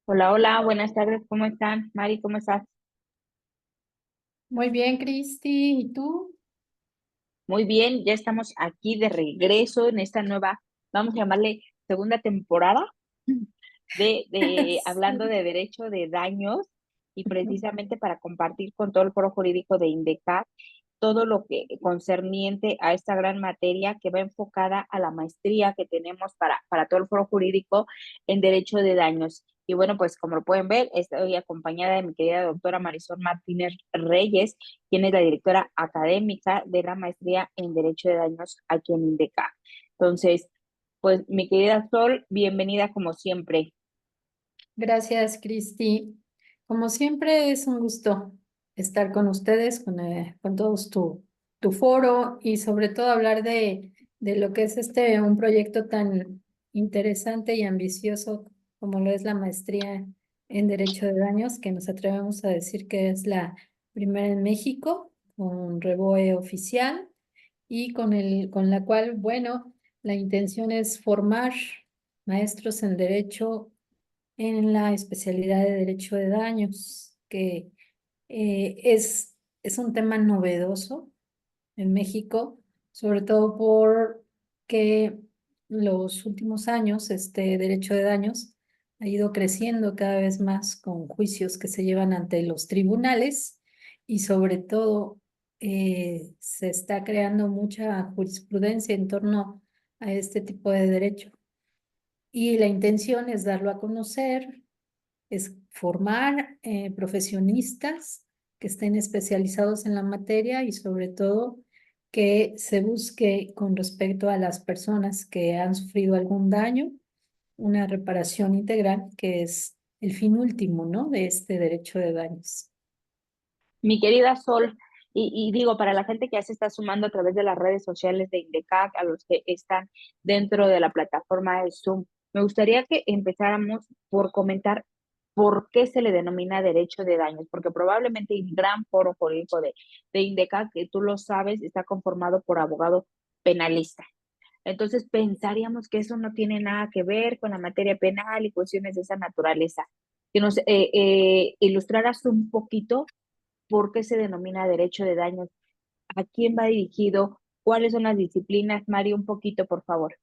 Hola, hola, buenas tardes, ¿cómo están? Mari, ¿cómo estás? Muy bien, Cristi. ¿Y tú? Muy bien, ya estamos aquí de regreso en esta nueva, vamos a llamarle segunda temporada de hablando Sí. de derecho de daños y precisamente para compartir con todo el foro jurídico de INDECAC todo lo que concerniente a esta gran materia que va enfocada a la maestría que tenemos para todo el foro jurídico en derecho de daños. Y bueno, pues como lo pueden ver, estoy acompañada de mi querida doctora Marisol Martínez Reyes, quien es la directora académica de la maestría en Derecho de Daños aquí en INDECA. Entonces, pues mi querida Sol, bienvenida como siempre. Gracias, Cristi. Como siempre, es un gusto estar con ustedes, con todos tu foro y sobre todo hablar de lo que es un proyecto tan interesante y ambicioso como lo es la maestría en Derecho de Daños, que nos atrevemos a decir que es la primera en México, con REBOE oficial y con la cual, bueno, la intención es formar maestros en Derecho en la especialidad de Derecho de Daños, que es un tema novedoso en México, sobre todo porque los últimos años este Derecho de Daños ha ido creciendo cada vez más con juicios que se llevan ante los tribunales y sobre todo se está creando mucha jurisprudencia en torno a este tipo de derecho. Y la intención es darlo a conocer, es formar profesionistas que estén especializados en la materia y sobre todo que se busque con respecto a las personas que han sufrido algún daño, una reparación integral, que es el fin último, ¿no? De este derecho de daños. Mi querida Sol, y digo, para la gente que ya se está sumando a través de las redes sociales de INDECAC, a los que están dentro de la plataforma de Zoom, me gustaría que empezáramos por comentar por qué se le denomina derecho de daños, porque probablemente el gran foro jurídico de INDECAC, que tú lo sabes, está conformado por abogados penalistas. Entonces pensaríamos que eso no tiene nada que ver con la materia penal y cuestiones de esa naturaleza. Que nos ilustraras un poquito por qué se denomina derecho de daños, a quién va dirigido, cuáles son las disciplinas. Mario, un poquito, por favor.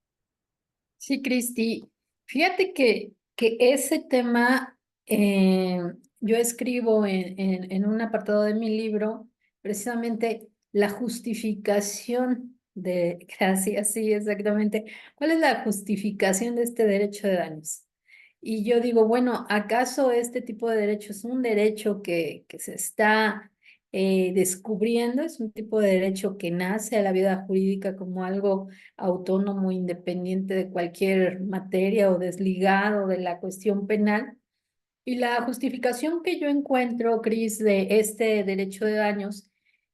Sí, Cristi, fíjate que ese tema yo escribo en un apartado de mi libro precisamente la justificación de, gracias, sí, exactamente. ¿Cuál es la justificación de este derecho de daños? Y yo digo, bueno, ¿acaso este tipo de derecho es un derecho que se está descubriendo? ¿Es un tipo de derecho que nace a la vida jurídica como algo autónomo, independiente de cualquier materia o desligado de la cuestión penal? Y la justificación que yo encuentro, Cris, de este derecho de daños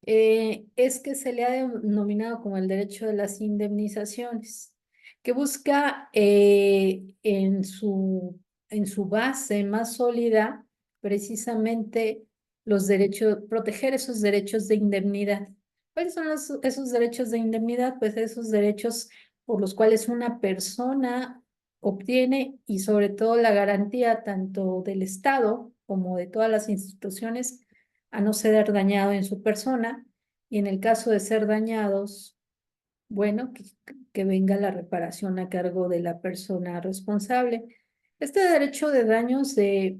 es que se le ha denominado como el derecho de las indemnizaciones, que busca en su base más sólida precisamente los derechos, proteger esos derechos de indemnidad. ¿Cuáles son esos derechos de indemnidad? Pues esos derechos por los cuales una persona obtiene y sobre todo la garantía tanto del Estado como de todas las instituciones a no ser dañado en su persona y en el caso de ser dañados, bueno, que venga la reparación a cargo de la persona responsable. Este derecho de daños se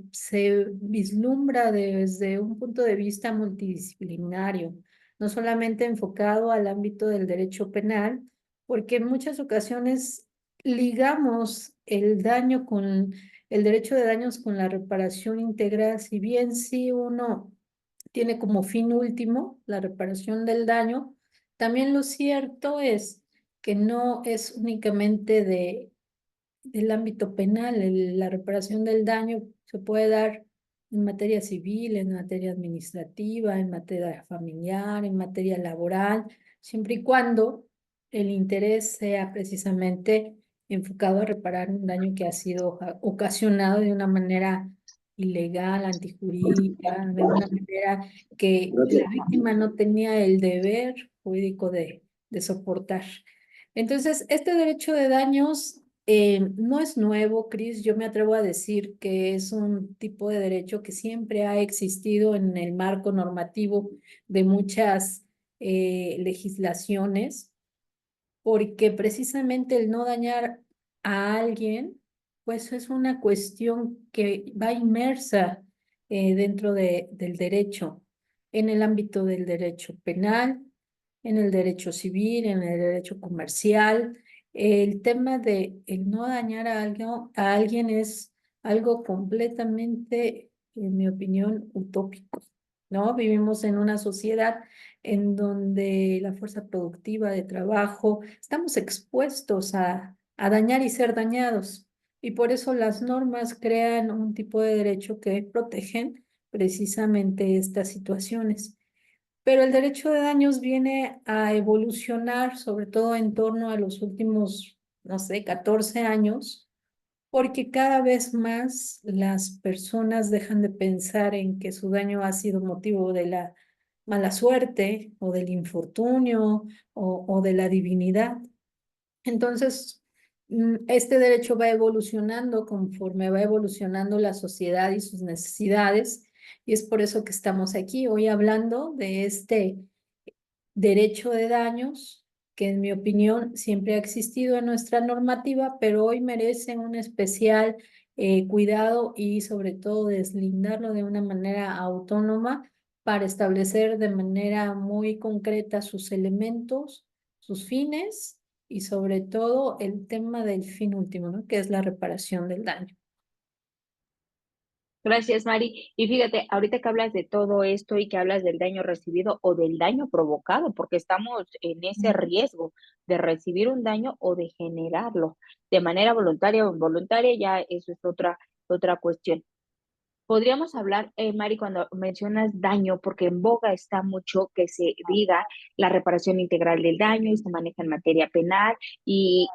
vislumbra desde un punto de vista multidisciplinario, no solamente enfocado al ámbito del derecho penal, porque en muchas ocasiones ligamos el daño con el derecho de daños con la reparación integral, si bien sí uno tiene como fin último la reparación del daño, también lo cierto es que no es únicamente del ámbito penal. La reparación del daño se puede dar en materia civil, en materia administrativa, en materia familiar, en materia laboral, siempre y cuando el interés sea precisamente enfocado a reparar un daño que ha sido ocasionado de una manera ilegal, antijurídica, de una manera que la víctima no tenía el deber jurídico de soportar. Entonces, este derecho de daños No es nuevo, Cris. Yo me atrevo a decir que es un tipo de derecho que siempre ha existido en el marco normativo de muchas legislaciones, porque precisamente el no dañar a alguien, pues es una cuestión que va inmersa dentro del derecho, en el ámbito del derecho penal, en el derecho civil, en el derecho comercial. El tema de el no dañar a alguien es algo completamente, en mi opinión, utópico, ¿no? Vivimos en una sociedad en donde la fuerza productiva de trabajo, estamos expuestos a dañar y ser dañados. Y por eso las normas crean un tipo de derecho que protegen precisamente estas situaciones. Pero el derecho de daños viene a evolucionar, sobre todo en torno a los últimos, no sé, 14 años, porque cada vez más las personas dejan de pensar en que su daño ha sido motivo de la mala suerte o del infortunio o de la divinidad. Entonces, este derecho va evolucionando conforme va evolucionando la sociedad y sus necesidades, y es por eso que estamos aquí hoy hablando de este derecho de daños, que en mi opinión siempre ha existido en nuestra normativa, pero hoy merece un especial cuidado y sobre todo deslindarlo de una manera autónoma para establecer de manera muy concreta sus elementos, sus fines y sobre todo el tema del fin último, ¿no? Que es la reparación del daño. Gracias, Mari. Y fíjate, ahorita que hablas de todo esto y que hablas del daño recibido o del daño provocado, porque estamos en ese riesgo de recibir un daño o de generarlo de manera voluntaria o involuntaria, ya eso es otra cuestión. Podríamos hablar, Mari, cuando mencionas daño, porque en boga está mucho que se diga la reparación integral del daño y se maneja en materia penal y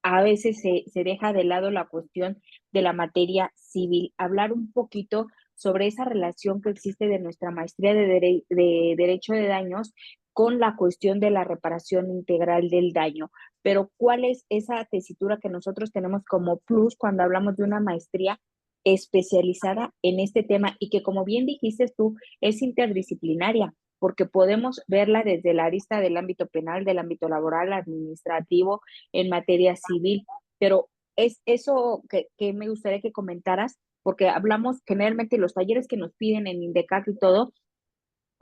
a veces se deja de lado la cuestión de la materia civil. Hablar un poquito sobre esa relación que existe de nuestra maestría de derecho de daños con la cuestión de la reparación integral del daño. Pero ¿cuál es esa tesitura que nosotros tenemos como plus cuando hablamos de una maestría especializada en este tema y que, como bien dijiste tú, es interdisciplinaria, porque podemos verla desde la arista del ámbito penal, del ámbito laboral, administrativo, en materia civil, pero es eso que me gustaría que comentaras, porque hablamos generalmente los talleres que nos piden en INDECAC y todo,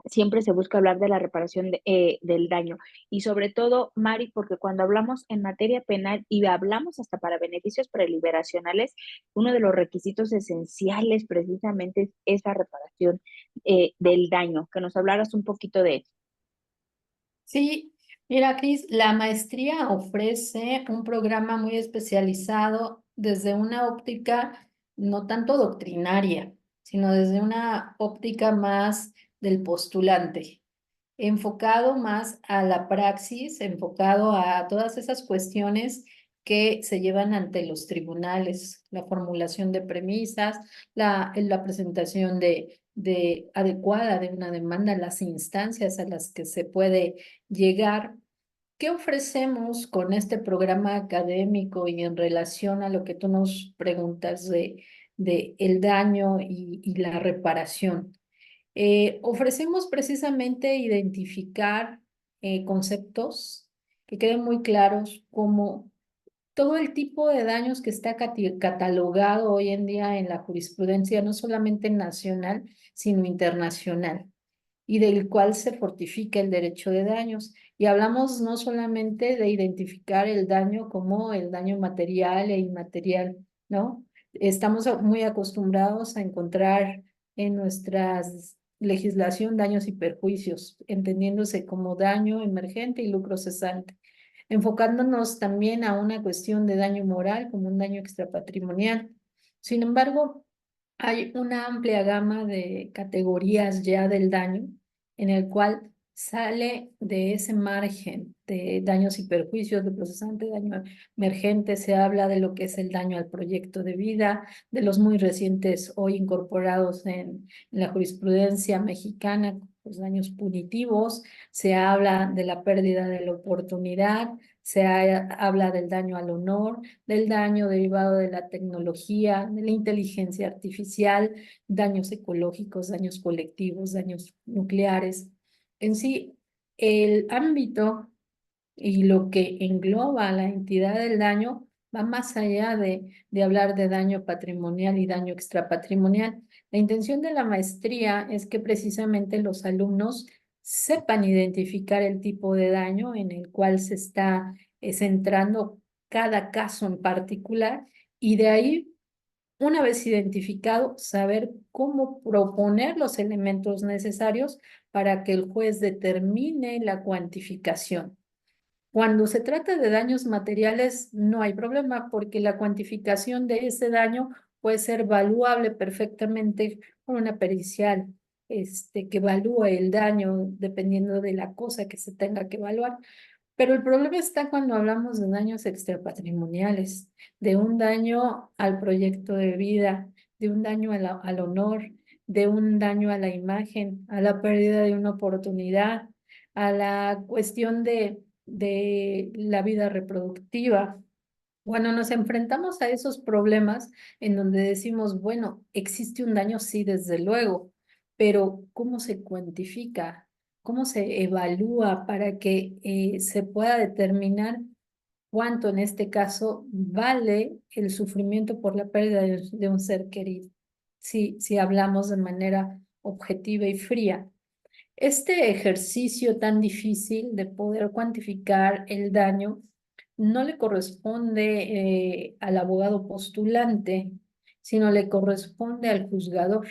siempre se busca hablar de la reparación del daño. Y sobre todo, Mari, porque cuando hablamos en materia penal y hablamos hasta para beneficios preliberacionales, uno de los requisitos esenciales precisamente es esa reparación del daño. Que nos hablaras un poquito de eso. Sí, mira, Cris, la maestría ofrece un programa muy especializado desde una óptica no tanto doctrinaria, sino desde una óptica más del postulante, enfocado más a la praxis, enfocado a todas esas cuestiones que se llevan ante los tribunales, la formulación de premisas, la presentación de adecuada de una demanda, las instancias a las que se puede llegar. ¿Qué ofrecemos con este programa académico y en relación a lo que tú nos preguntas de el daño y la reparación? Ofrecemos precisamente identificar conceptos que queden muy claros como todo el tipo de daños que está catalogado hoy en día en la jurisprudencia, no solamente nacional, sino internacional, y del cual se fortifica el derecho de daños. Y hablamos no solamente de identificar el daño como el daño material e inmaterial, ¿no? Estamos muy acostumbrados a encontrar en nuestra legislación daños y perjuicios, entendiéndose como daño emergente y lucro cesante, enfocándonos también a una cuestión de daño moral como un daño extrapatrimonial. Sin embargo, hay una amplia gama de categorías ya del daño en el cual sale de ese margen de daños y perjuicios, de procesante, daño emergente, se habla de lo que es el daño al proyecto de vida, de los muy recientes hoy incorporados en la jurisprudencia mexicana, los daños punitivos, se habla de la pérdida de la oportunidad, habla del daño al honor, del daño derivado de la tecnología, de la inteligencia artificial, daños ecológicos, daños colectivos, daños nucleares. En sí, el ámbito y lo que engloba la entidad del daño va más allá de hablar de daño patrimonial y daño extrapatrimonial. La intención de la maestría es que precisamente los alumnos sepan identificar el tipo de daño en el cual se está centrando cada caso en particular y de ahí, una vez identificado, saber cómo proponer los elementos necesarios para que el juez determine la cuantificación. Cuando se trata de daños materiales, no hay problema porque la cuantificación de ese daño puede ser valuable perfectamente con una pericial que evalúe el daño dependiendo de la cosa que se tenga que evaluar. Pero el problema está cuando hablamos de daños extrapatrimoniales, de un daño al proyecto de vida, de un daño al honor, de un daño a la imagen, a la pérdida de una oportunidad, a la cuestión de la vida reproductiva. Cuando nos enfrentamos a esos problemas en donde decimos, bueno, existe un daño, sí, desde luego, pero ¿cómo se cuantifica? ¿Cómo se evalúa para que se pueda determinar cuánto en este caso vale el sufrimiento por la pérdida de un ser querido? Si hablamos de manera objetiva y fría. Este ejercicio tan difícil de poder cuantificar el daño no le corresponde al abogado postulante, sino le corresponde al juzgador.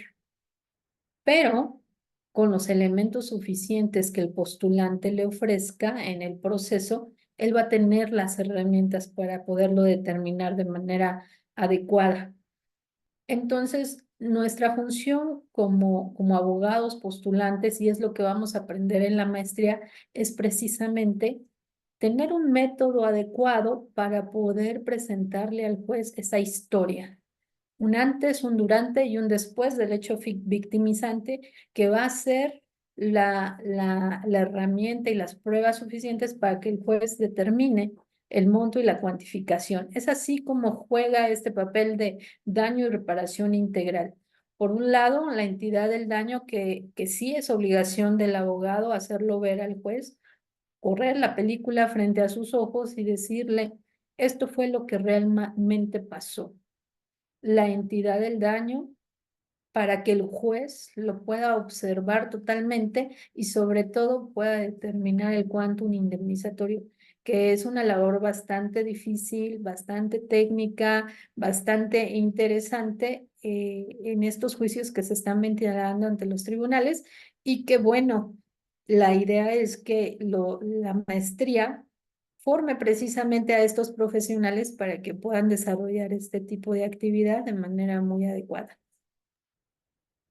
Pero con los elementos suficientes que el postulante le ofrezca en el proceso, él va a tener las herramientas para poderlo determinar de manera adecuada. Entonces, nuestra función como abogados postulantes, y es lo que vamos a aprender en la maestría, es precisamente tener un método adecuado para poder presentarle al juez esa historia. Un antes, un durante y un después del hecho victimizante que va a ser la herramienta y las pruebas suficientes para que el juez determine el monto y la cuantificación. Es así como juega este papel de daño y reparación integral. Por un lado, la entidad del daño que sí es obligación del abogado hacerlo ver al juez, correr la película frente a sus ojos y decirle, esto fue lo que realmente pasó. La entidad del daño para que el juez lo pueda observar totalmente y sobre todo pueda determinar el quantum indemnizatorio, que es una labor bastante difícil, bastante técnica, bastante interesante en estos juicios que se están ventilando ante los tribunales y que bueno, la idea es que la maestría forme precisamente a estos profesionales para que puedan desarrollar este tipo de actividad de manera muy adecuada.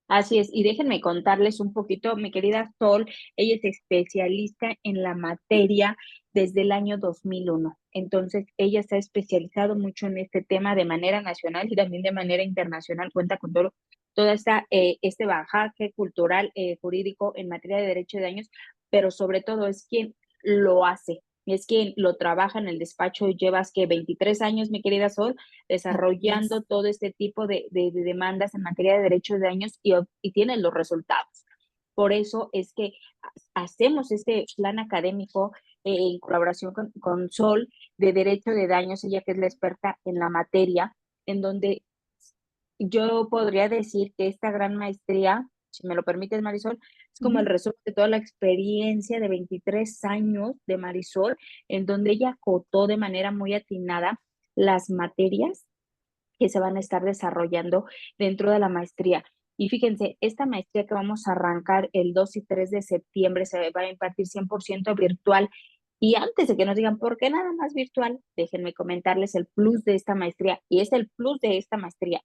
Así es, y déjenme contarles un poquito, mi querida Sol, ella es especialista en la materia desde el año 2001. Entonces, ella se ha especializado mucho en este tema de manera nacional y también de manera internacional. Cuenta con todo este bagaje cultural, jurídico en materia de derecho de daños, pero sobre todo es quien lo hace. Es quien lo trabaja en el despacho. Llevas que 23 años, mi querida Sol, desarrollando todo este tipo de demandas en materia de derechos de daños y tienen los resultados. Por eso es que hacemos este plan académico en colaboración con Sol de Derecho de Daños, ella que es la experta en la materia, en donde yo podría decir que esta gran maestría, si me lo permites, Marisol, es como el resumen de toda la experiencia de 23 años de Marisol, en donde ella acotó de manera muy atinada las materias que se van a estar desarrollando dentro de la maestría. Y fíjense, esta maestría que vamos a arrancar el 2 y 3 de septiembre se va a impartir 100% virtual. Y antes de que nos digan, ¿por qué nada más virtual? Déjenme comentarles el plus de esta maestría. Y es el plus de esta maestría,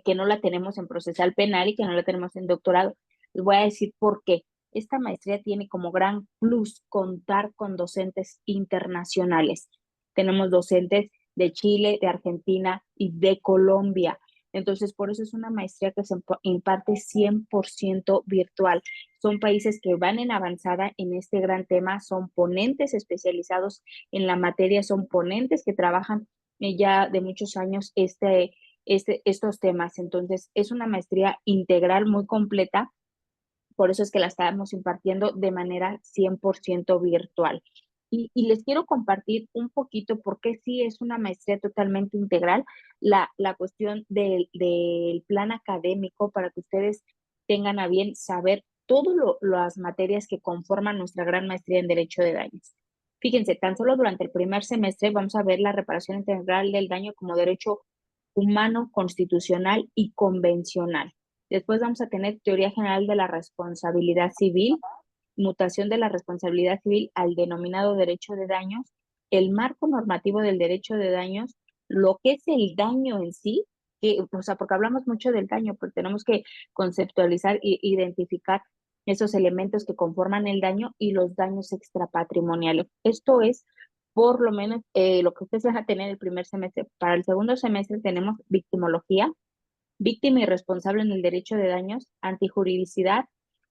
que no la tenemos en procesal penal y que no la tenemos en doctorado. Les voy a decir por qué. Esta maestría tiene como gran plus contar con docentes internacionales. Tenemos docentes de Chile, de Argentina y de Colombia. Entonces, por eso es una maestría que se imparte 100% virtual. Son países que van en avanzada en este gran tema, son ponentes especializados en la materia, son ponentes que trabajan ya de muchos años estos temas. Entonces, es una maestría integral muy completa, por eso es que la estamos impartiendo de manera 100% virtual. Y les quiero compartir un poquito por qué sí es una maestría totalmente integral, la cuestión del plan académico para que ustedes tengan a bien saber todas las materias que conforman nuestra gran maestría en Derecho de Daños. Fíjense, tan solo durante el primer semestre vamos a ver la reparación integral del daño como derecho humano, constitucional y convencional. Después vamos a tener teoría general de la responsabilidad civil, mutación de la responsabilidad civil al denominado derecho de daños, el marco normativo del derecho de daños, lo que es el daño en sí, que, o sea, porque hablamos mucho del daño, pero tenemos que conceptualizar e identificar esos elementos que conforman el daño y los daños extrapatrimoniales. Esto es por lo menos lo que ustedes van a tener el primer semestre. Para el segundo semestre tenemos victimología, víctima y responsable en el derecho de daños, antijuridicidad,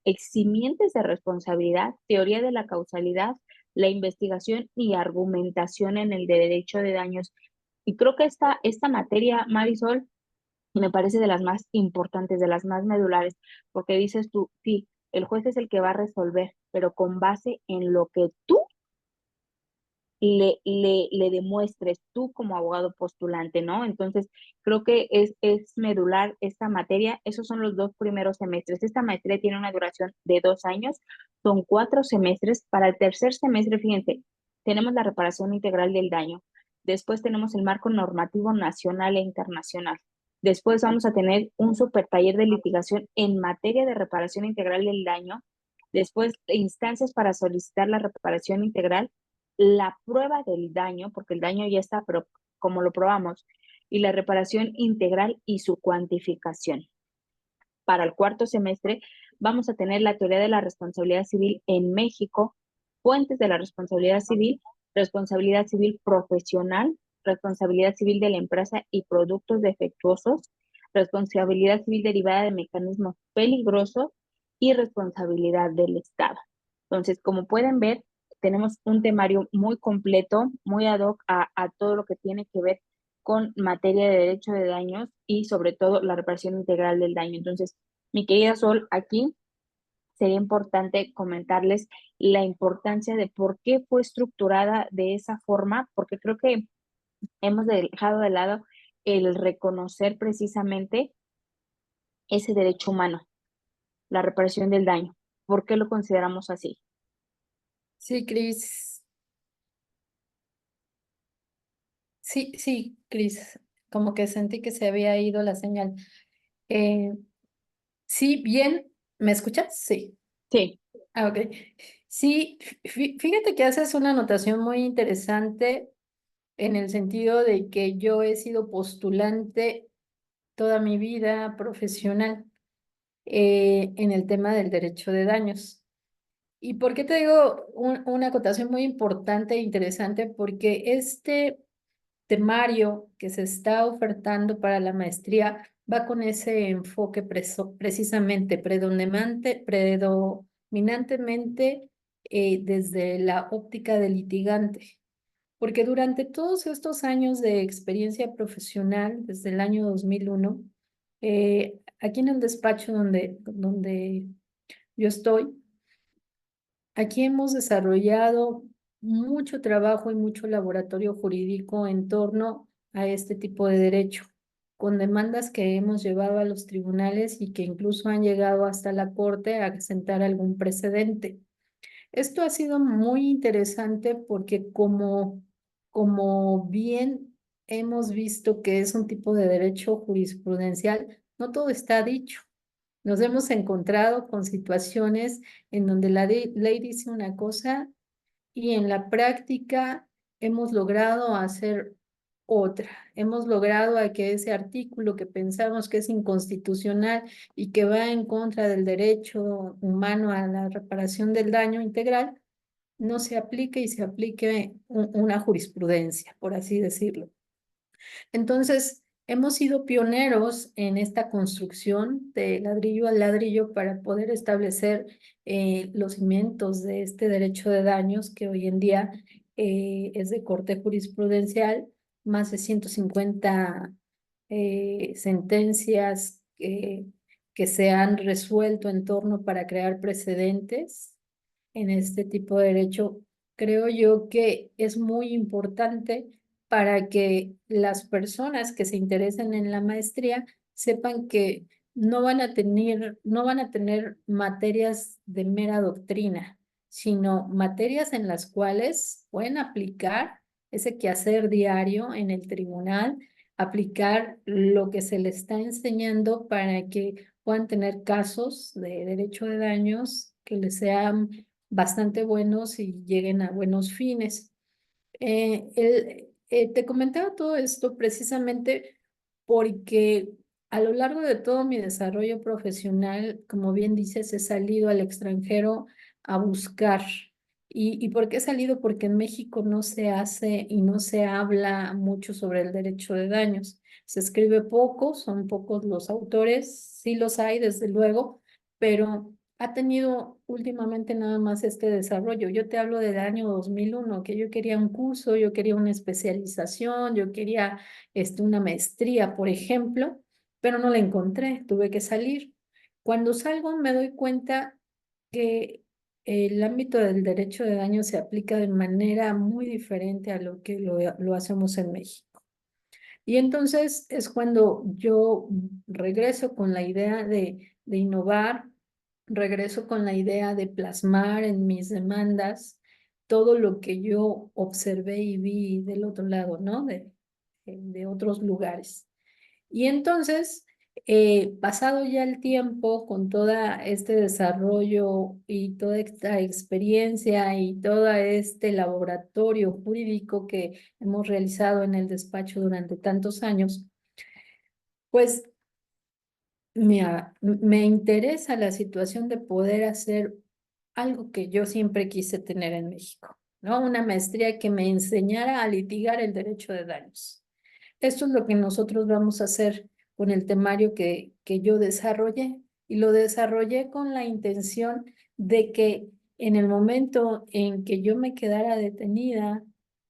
eximientes de responsabilidad, teoría de la causalidad, la investigación y argumentación en el derecho de daños. Y creo que esta materia, Marisol, me parece de las más importantes, de las más medulares, porque dices tú, sí, el juez es el que va a resolver, pero con base en lo que tú le demuestres tú como abogado postulante, ¿no? Entonces, creo que es medular esta materia. Esos son los dos primeros semestres. Esta maestría tiene una duración de 2 años, son 4 semestres. Para el tercer semestre, fíjense, tenemos la reparación integral del daño. Después tenemos el marco normativo nacional e internacional. Después vamos a tener un super taller de litigación en materia de reparación integral del daño. Después, instancias para solicitar la reparación integral, la prueba del daño, porque el daño ya está, pero como lo probamos, y la reparación integral y su cuantificación. Para el cuarto semestre vamos a tener la teoría de la responsabilidad civil en México, fuentes de la responsabilidad civil profesional, responsabilidad civil de la empresa y productos defectuosos, responsabilidad civil derivada de mecanismos peligrosos y responsabilidad del Estado. Entonces, como pueden ver, tenemos un temario muy completo, muy ad hoc a todo lo que tiene que ver con materia de derecho de daños y sobre todo la reparación integral del daño. Entonces, mi querida Sol, aquí sería importante comentarles la importancia de por qué fue estructurada de esa forma, porque creo que hemos dejado de lado el reconocer precisamente ese derecho humano, la reparación del daño. ¿Por qué lo consideramos así? Sí, Cris. Sí, sí, Cris. Como que sentí que se había ido la señal. Eh, sí, bien. ¿Me escuchas? Sí. Sí, Ah, ok. Sí, fíjate que haces una anotación muy interesante en el sentido de que yo he sido postulante toda mi vida profesional en el tema del derecho de daños. ¿Y por qué te digo una acotación muy importante e interesante? Porque este temario que se está ofertando para la maestría va con ese enfoque precisamente predominantemente desde la óptica del litigante. Porque durante todos estos años de experiencia profesional, desde el año 2001, aquí en el despacho donde yo estoy, aquí hemos desarrollado mucho trabajo y mucho laboratorio jurídico en torno a este tipo de derecho, con demandas que hemos llevado a los tribunales y que incluso han llegado hasta la corte a sentar algún precedente. Esto ha sido muy interesante porque como bien hemos visto que es un tipo de derecho jurisprudencial, no todo está dicho. Nos hemos encontrado con situaciones en donde la ley dice una cosa y en la práctica hemos logrado hacer otra. Hemos logrado a que ese artículo que pensamos que es inconstitucional y que va en contra del derecho humano a la reparación del daño integral, no se aplique y se aplique una jurisprudencia, por así decirlo. Entonces, hemos sido pioneros en esta construcción de ladrillo a ladrillo para poder establecer los cimientos de este derecho de daños que hoy en día es de corte jurisprudencial, más de 150 sentencias que se han resuelto en torno para crear precedentes en este tipo de derecho. Creo yo que es muy importante para que las personas que se interesen en la maestría sepan que no van a tener materias de mera doctrina, sino materias en las cuales pueden aplicar ese quehacer diario en el tribunal, aplicar lo que se les está enseñando para que puedan tener casos de derecho de daños que les sean bastante buenos y lleguen a buenos fines. Te comentaba todo esto precisamente porque a lo largo de todo mi desarrollo profesional, como bien dices, he salido al extranjero a buscar. ¿Y por qué he salido? Porque en México no se hace y no se habla mucho sobre el derecho de daños. Se escribe poco, son pocos los autores, sí los hay, desde luego, pero ha tenido últimamente nada más este desarrollo. Yo te hablo del año 2001, que yo quería un curso, yo quería una especialización, yo quería una maestría, por ejemplo, pero no la encontré, tuve que salir. Cuando salgo me doy cuenta que el ámbito del derecho de daño se aplica de manera muy diferente a lo que lo hacemos en México. Y entonces es cuando yo regreso con la idea de innovar, regreso con la idea de plasmar en mis demandas todo lo que yo observé y vi del otro lado, ¿no? De otros lugares. Y entonces, pasado ya el tiempo, con todo este desarrollo y toda esta experiencia y todo este laboratorio jurídico que hemos realizado en el despacho durante tantos años, pues me interesa la situación de poder hacer algo que yo siempre quise tener en México, ¿no? Una maestría que me enseñara a litigar el derecho de daños. Esto es lo que nosotros vamos a hacer con el temario que yo desarrollé y lo desarrollé con la intención de que en el momento en que yo me quedara detenida,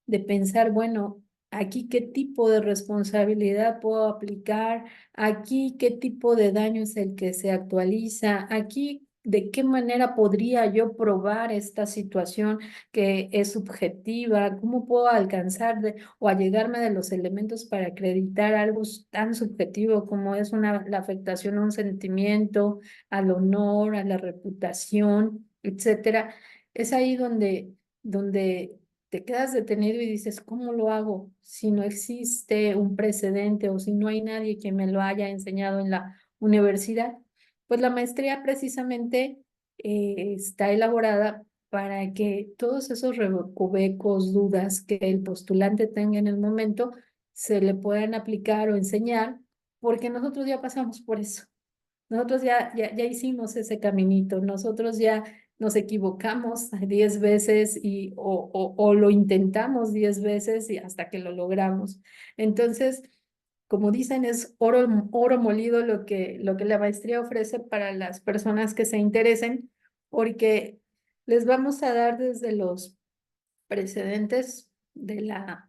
de pensar, bueno, aquí qué tipo de responsabilidad puedo aplicar, aquí qué tipo de daño es el que se actualiza, aquí de qué manera podría yo probar esta situación que es subjetiva, cómo puedo alcanzar o allegarme de los elementos para acreditar algo tan subjetivo como es la afectación a un sentimiento, al honor, a la reputación, etcétera. Es ahí donde te quedas detenido y dices, ¿cómo lo hago si no existe un precedente o si no hay nadie que me lo haya enseñado en la universidad? Pues la maestría precisamente está elaborada para que todos esos recovecos, dudas que el postulante tenga en el momento, se le puedan aplicar o enseñar, porque nosotros ya pasamos por eso. Nosotros ya hicimos ese caminito, nosotros ya nos equivocamos 10 veces o lo intentamos 10 veces y hasta que lo logramos. Entonces, como dicen, es oro molido lo que la maestría ofrece para las personas que se interesen, porque les vamos a dar desde los precedentes de la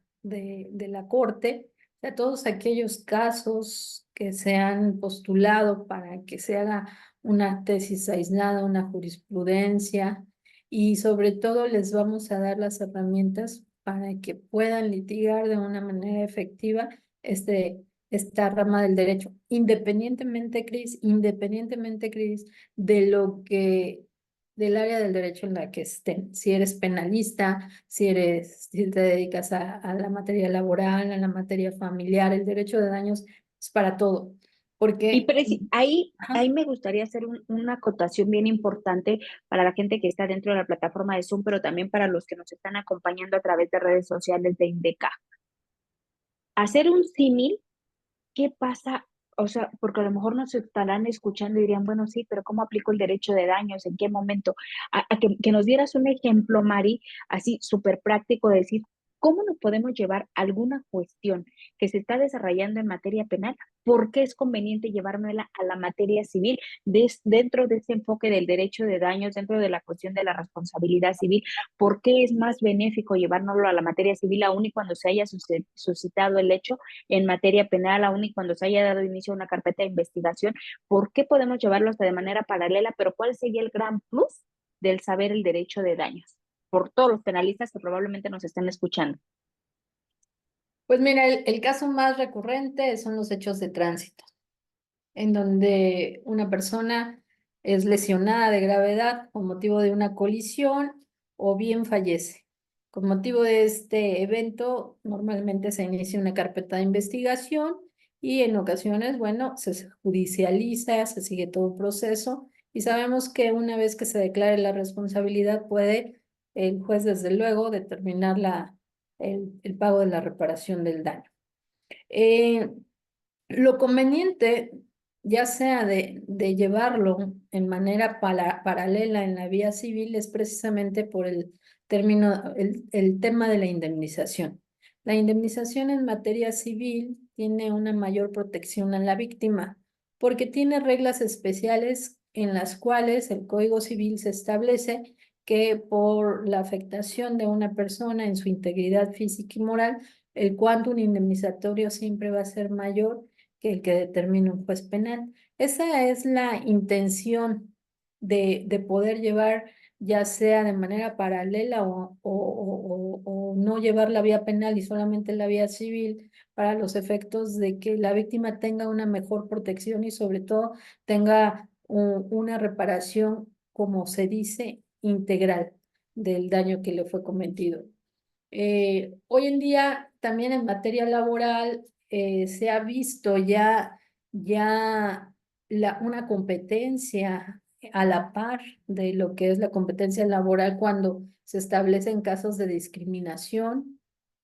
Corte, de todos aquellos casos que se han postulado para que se haga una tesis aislada, una jurisprudencia, y sobre todo les vamos a dar las herramientas para que puedan litigar de una manera efectiva esta rama del derecho, independientemente, Cris, de lo que del área del derecho en la que estén. Si eres penalista, si te dedicas a la materia laboral, a la materia familiar, el derecho de daños es para todo. Y Porque, ahí ajá, me gustaría hacer una acotación bien importante para la gente que está dentro de la plataforma de Zoom, pero también para los que nos están acompañando a través de redes sociales de INDECA. Hacer un símil. ¿Qué pasa? O sea, porque a lo mejor nos estarán escuchando y dirían, bueno, sí, pero ¿cómo aplico el derecho de daños? ¿En qué momento? Que nos dieras un ejemplo, Mari, así súper práctico, de decir, ¿cómo nos podemos llevar alguna cuestión que se está desarrollando en materia penal? ¿Por qué es conveniente llevármela a la materia civil dentro de ese enfoque del derecho de daños, dentro de la cuestión de la responsabilidad civil? ¿Por qué es más benéfico llevárnoslo a la materia civil aún y cuando se haya suscitado el hecho en materia penal, aún y cuando se haya dado inicio a una carpeta de investigación? ¿Por qué podemos llevarlo hasta de manera paralela? Pero ¿cuál sería el gran plus del saber el derecho de daños? Por todos los penalistas que probablemente nos estén escuchando. Pues mira, el caso más recurrente son los hechos de tránsito, en donde una persona es lesionada de gravedad con motivo de una colisión o bien fallece. Con motivo de este evento, normalmente se inicia una carpeta de investigación y en ocasiones, bueno, se judicializa, se sigue todo un proceso y sabemos que una vez que se declare la responsabilidad puede el juez, desde luego, determinar el pago de la reparación del daño. Eh, lo conveniente, ya sea de llevarlo en manera paralela en la vía civil, es precisamente por el tema de la indemnización. La indemnización en materia civil tiene una mayor protección a la víctima, porque tiene reglas especiales en las cuales el Código Civil se establece que por la afectación de una persona en su integridad física y moral, el quantum indemnizatorio siempre va a ser mayor que el que determine un juez penal. Esa es la intención de poder llevar, ya sea de manera paralela o no llevar la vía penal y solamente la vía civil, para los efectos de que la víctima tenga una mejor protección y sobre todo tenga una reparación, como se dice, integral del daño que le fue cometido. Hoy en día también en materia laboral se ha visto ya una competencia a la par de lo que es la competencia laboral cuando se establecen casos de discriminación.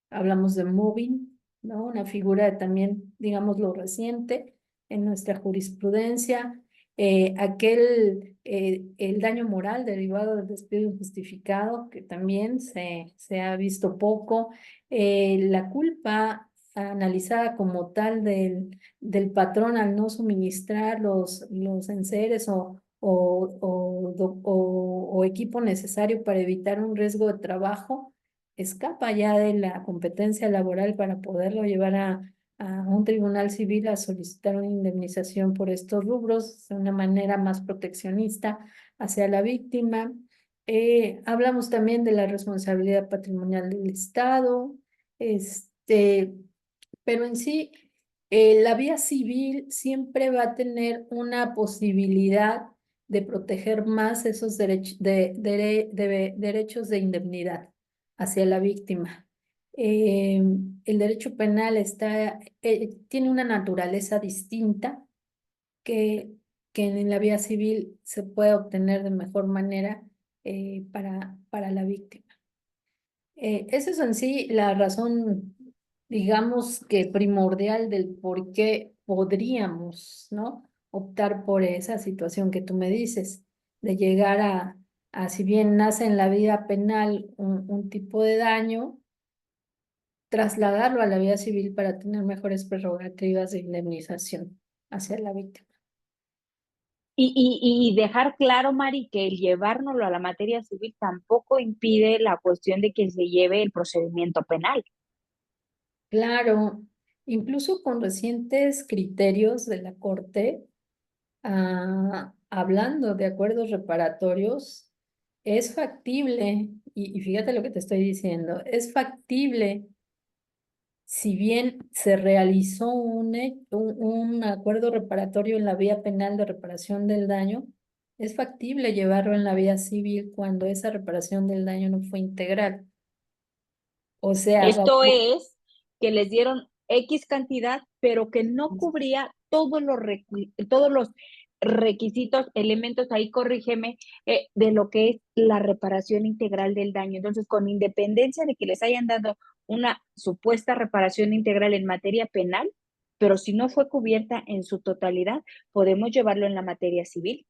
Hablamos de mobbing, ¿no? Una figura también, digamos, lo reciente en nuestra jurisprudencia. El daño moral derivado del despido injustificado, que también se ha visto poco. La culpa analizada como tal del patrón al no suministrar los enseres o equipo necesario para evitar un riesgo de trabajo, escapa ya de la competencia laboral para poderlo llevar a un tribunal civil a solicitar una indemnización por estos rubros de una manera más proteccionista hacia la víctima. Hablamos también de la responsabilidad patrimonial del Estado, este, pero en sí, la vía civil siempre va a tener una posibilidad de proteger más esos derechos de indemnidad hacia la víctima. El derecho penal tiene una naturaleza distinta que, que en la vía civil se puede obtener de mejor manera para la víctima. Esa es en sí la razón, digamos que primordial del por qué podríamos, ¿no? Optar por esa situación que tú me dices, de llegar si bien nace en la vida penal un tipo de daño, trasladarlo a la vida civil para tener mejores prerrogativas de indemnización hacia la víctima. Y dejar claro, Mari, que el llevárnoslo a la materia civil tampoco impide la cuestión de que se lleve el procedimiento penal. Claro, incluso con recientes criterios de la Corte, hablando de acuerdos reparatorios, es factible, y fíjate lo que te estoy diciendo, es factible, si bien se realizó un acuerdo reparatorio en la vía penal de reparación del daño, es factible llevarlo en la vía civil cuando esa reparación del daño no fue integral. O sea, Esto es que les dieron X cantidad, pero que no cubría todos los requisitos, elementos, ahí corrígeme, de lo que es la reparación integral del daño. Entonces, con independencia de que les hayan dado una supuesta reparación integral en materia penal, pero si no fue cubierta en su totalidad, podemos llevarlo en la materia civil.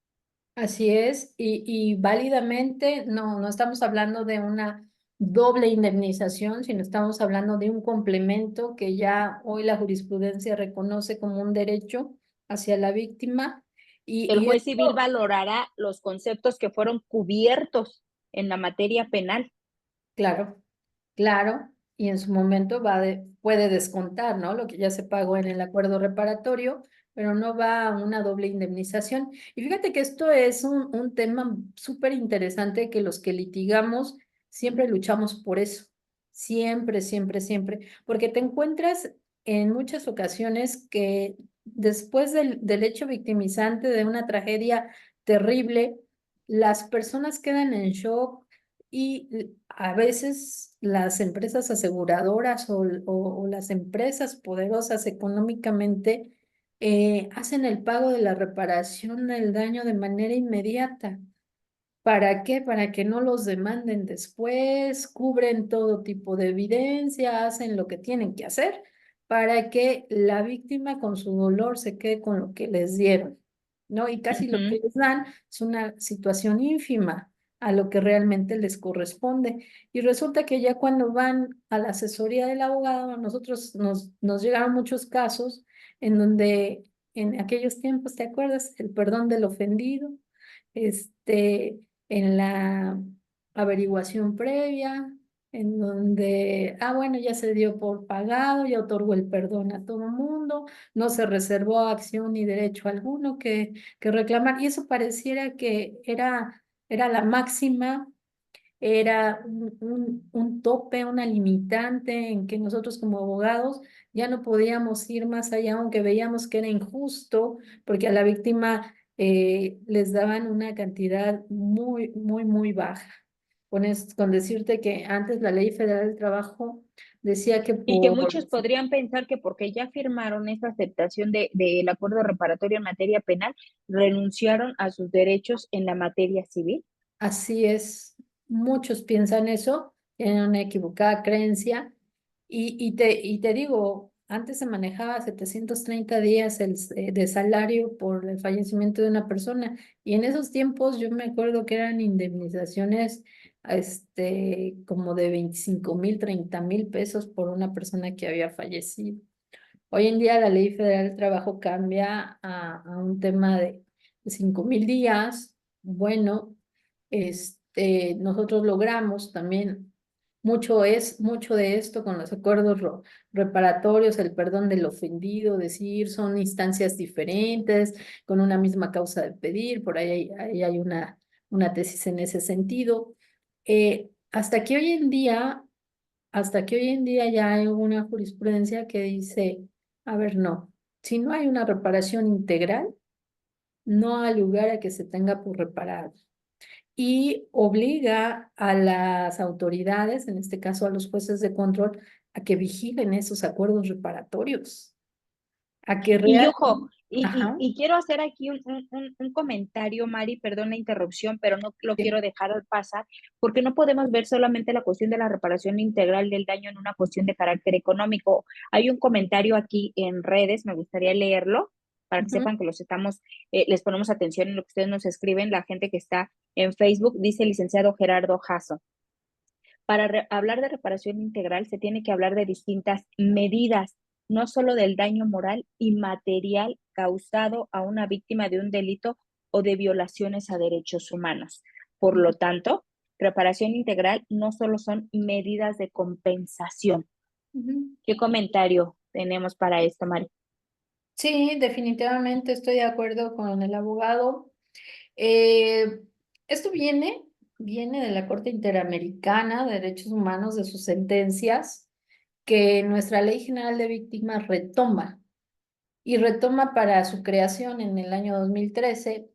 así es, y válidamente no estamos hablando de doble indemnización, sino estamos hablando de un complemento que ya hoy la jurisprudencia reconoce como un derecho hacia la víctima. El Y juez civil esto, valorará los conceptos que fueron cubiertos en la materia penal. claro, claro, y en su momento puede descontar, ¿no? Lo que ya se pagó en el acuerdo reparatorio, pero no va a una doble indemnización. Y fíjate que esto es un tema súper interesante que los que litigamos siempre luchamos por eso. Siempre, siempre, siempre. Porque te encuentras en muchas ocasiones que después del hecho victimizante de una tragedia terrible, las personas quedan en shock y a veces las empresas aseguradoras o las empresas poderosas económicamente hacen el pago de la reparación del daño de manera inmediata. ¿Para qué? Para que no los demanden después, cubren todo tipo de evidencia, hacen lo que tienen que hacer para que la víctima con su dolor se quede con lo que les dieron, ¿no? Y casi lo Ujú. que les dan es una situación ínfima a lo que realmente les corresponde. Y resulta que ya cuando van a la asesoría del abogado, a nosotros nos llegaron muchos casos en donde en aquellos tiempos, ¿te acuerdas? El perdón del ofendido, este en la averiguación previa, en donde, bueno, ya se dio por pagado, ya otorgó el perdón a todo mundo, no se reservó acción ni derecho alguno que reclamar, y eso pareciera que era la máxima, era un tope, una limitante en que nosotros como abogados ya no podíamos ir más allá, aunque veíamos que era injusto, porque a la víctima les daban una cantidad muy, muy, muy baja. Con decirte que antes la Ley Federal del Trabajo decía que Y que por... muchos podrían pensar que porque ya firmaron esa aceptación del acuerdo reparatorio en materia penal, renunciaron a sus derechos en la materia civil. Así es, muchos piensan eso, tienen una equivocada creencia y te digo, antes se manejaba 730 días de salario por el fallecimiento de una persona y en esos tiempos yo me acuerdo que eran indemnizaciones como de 25,000, 30,000 pesos por una persona que había fallecido. Hoy en día la Ley Federal del Trabajo cambia a un tema de 5,000 días. Bueno, nosotros logramos también mucho de esto con los acuerdos reparatorios, el perdón del ofendido, decir, son instancias diferentes, con una misma causa de pedir, por ahí hay una tesis en ese sentido. Hasta que hoy en día ya hay una jurisprudencia que dice, a ver, no, si no hay una reparación integral, no hay lugar a que se tenga por reparar. Y obliga a las autoridades, en este caso a los jueces de control, a que vigilen esos acuerdos reparatorios, a que Y real... ojo, Ajá, y quiero hacer aquí un comentario, Mari, perdón la interrupción, pero no lo sí, quiero dejar al pasar, porque no podemos ver solamente la cuestión de la reparación integral del daño en una cuestión de carácter económico. Hay un comentario aquí en redes, me gustaría leerlo para que ujú, sepan que les ponemos atención en lo que ustedes nos escriben. La gente que está en Facebook dice el licenciado Gerardo Jasso. Para hablar de reparación integral se tiene que hablar de distintas medidas, no solo del daño moral y material causado a una víctima de un delito o de violaciones a derechos humanos. Por lo tanto, reparación integral no solo son medidas de compensación. ujú. ¿Qué comentario tenemos para esto, Mari? Sí, definitivamente estoy de acuerdo con el abogado. Eh, Esto viene de la Corte Interamericana de Derechos Humanos, de sus sentencias, que nuestra Ley General de Víctimas retoma y retoma para su creación en el año 2013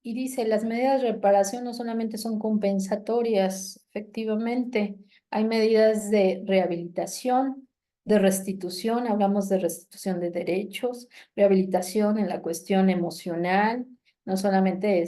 y dice, las medidas de reparación no solamente son compensatorias, efectivamente, hay medidas de rehabilitación, de restitución, hablamos de restitución de derechos, rehabilitación en la cuestión emocional, no solamente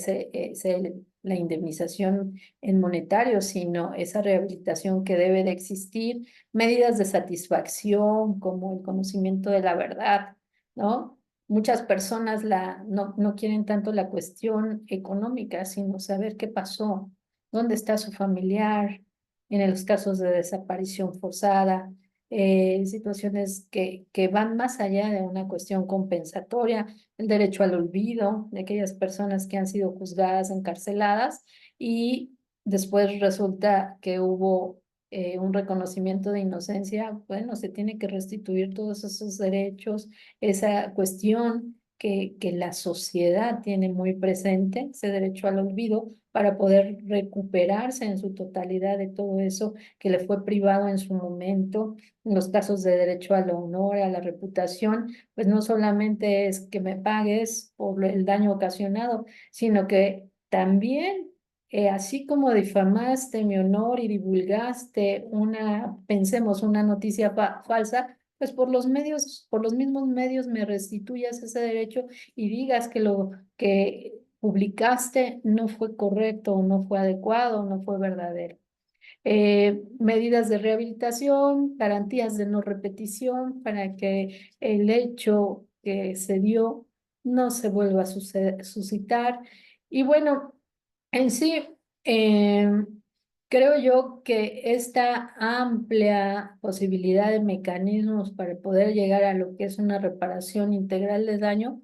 la indemnización en monetario, sino esa rehabilitación que debe de existir, medidas de satisfacción como el conocimiento de la verdad, ¿no? Muchas personas no quieren tanto la cuestión económica, sino saber qué pasó, dónde está su familiar, en los casos de desaparición forzada, situaciones que van más allá de una cuestión compensatoria, el derecho al olvido de aquellas personas que han sido juzgadas, encarceladas y después resulta que hubo un reconocimiento de inocencia. Bueno, se tiene que restituir todos esos derechos, esa cuestión que la sociedad tiene muy presente, ese derecho al olvido, para poder recuperarse en su totalidad de todo eso que le fue privado en su momento. En los casos de derecho al honor, a la reputación, pues no solamente es que me pagues por el daño ocasionado, sino que también, así como difamaste mi honor y divulgaste pensemos, una noticia falsa, pues por los medios, por los mismos medios me restituyas ese derecho y digas que lo que publicaste no fue correcto, no fue adecuado, no fue verdadero. Medidas de rehabilitación, garantías de no repetición para que el hecho que se dio no se vuelva a suscitar. Y bueno, en sí, creo yo que esta amplia posibilidad de mecanismos para poder llegar a lo que es una reparación integral de daño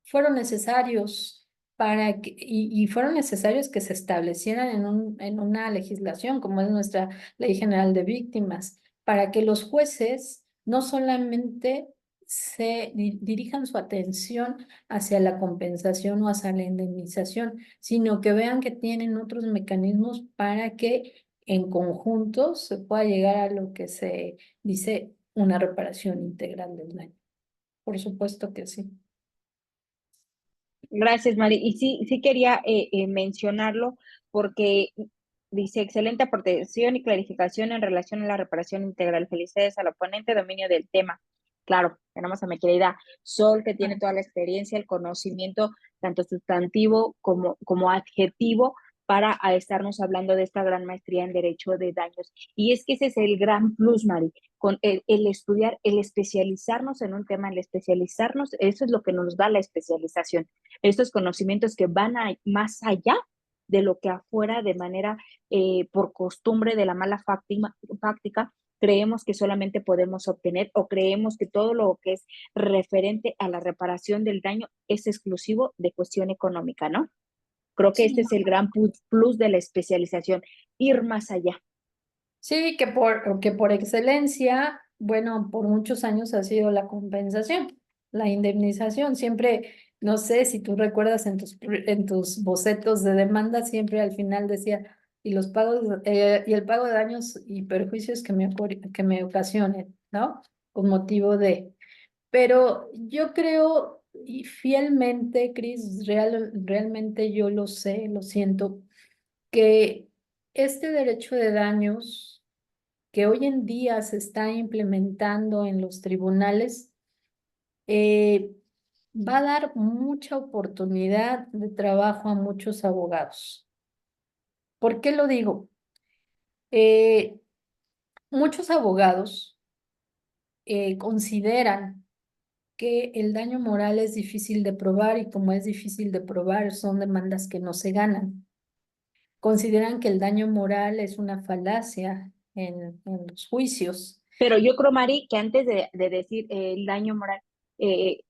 fueron necesarios y fueron necesarios que se establecieran en una legislación como es nuestra Ley General de Víctimas, para que los jueces no solamente dirijan su atención hacia la compensación o hacia la indemnización, sino que vean que tienen otros mecanismos para que en conjunto se pueda llegar a lo que se dice una reparación integral del daño. Por supuesto que sí. Gracias, Mari. Y sí, sí quería mencionarlo porque dice excelente aportación y clarificación en relación a la reparación integral. Felicidades al oponente, dominio del tema. Claro, tenemos a mi querida Sol, que tiene toda la experiencia, el conocimiento, tanto sustantivo como adjetivo, para estarnos hablando de esta gran maestría en derecho de daños. Y es que ese es el gran plus, Mari, con el estudiar, el especializarnos en un tema, el especializarnos, eso es lo que nos da la especialización, estos conocimientos que van más allá de lo que afuera de manera por costumbre de la mala práctica creemos que solamente podemos obtener, o creemos que todo lo que es referente a la reparación del daño es exclusivo de cuestión económica, ¿no? Creo que Sí. este es el gran plus de la especialización, ir más allá. Sí, que por excelencia, bueno, por muchos años ha sido la compensación, la indemnización. Siempre, no sé si tú recuerdas en tus bocetos de demanda, siempre al final decía, y los pagos, y el pago de daños y perjuicios que me ocasionen, ¿no? Con motivo de. Pero yo creo, y fielmente, Cris, realmente yo lo sé, lo siento, que este derecho de daños que hoy en día se está implementando en los tribunales, eh, va a dar mucha oportunidad de trabajo a muchos abogados. ¿Por qué lo digo? Eh, Muchos abogados consideran que el daño moral es difícil de probar y como es difícil de probar, son demandas que no se ganan. Consideran que el daño moral es una falacia en los juicios. Pero yo creo, Mari, que antes de decir el daño moral, eh,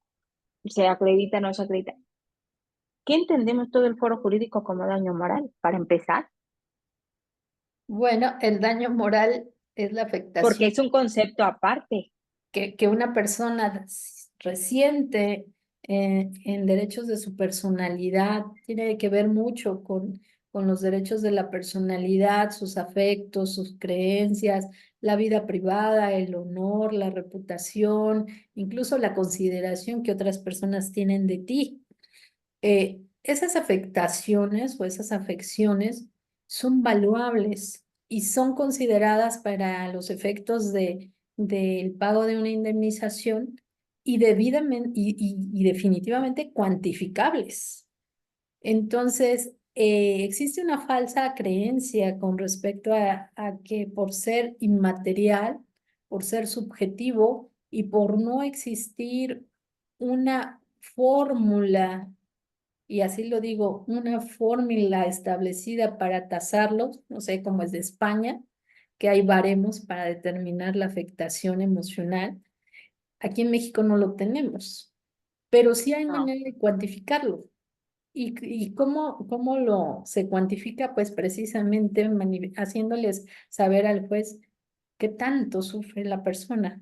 se acredita, no se acredita, ¿qué entendemos todo el foro jurídico como daño moral? Para empezar, Bueno, el daño moral es la porque afectación es un concepto aparte. que una persona resiente en derechos de su personalidad. Tiene que ver mucho con los derechos de la personalidad, sus afectos, sus creencias, la vida privada, el honor, la reputación, incluso la consideración que otras personas tienen de ti. Esas afectaciones o esas afecciones son valuables y son consideradas para los efectos del pago de una indemnización y debidamente y definitivamente cuantificables. Entonces, existe una falsa creencia con respecto a que por ser inmaterial, por ser subjetivo y por no existir una fórmula, y así lo digo, una fórmula establecida para tasarlos, no sé cómo es de España, que hay baremos para determinar la afectación emocional. Aquí en México no lo tenemos, pero sí hay No. manera de cuantificarlo. ¿Y cómo se cuantifica? Pues precisamente haciéndoles saber al juez qué tanto sufre la persona,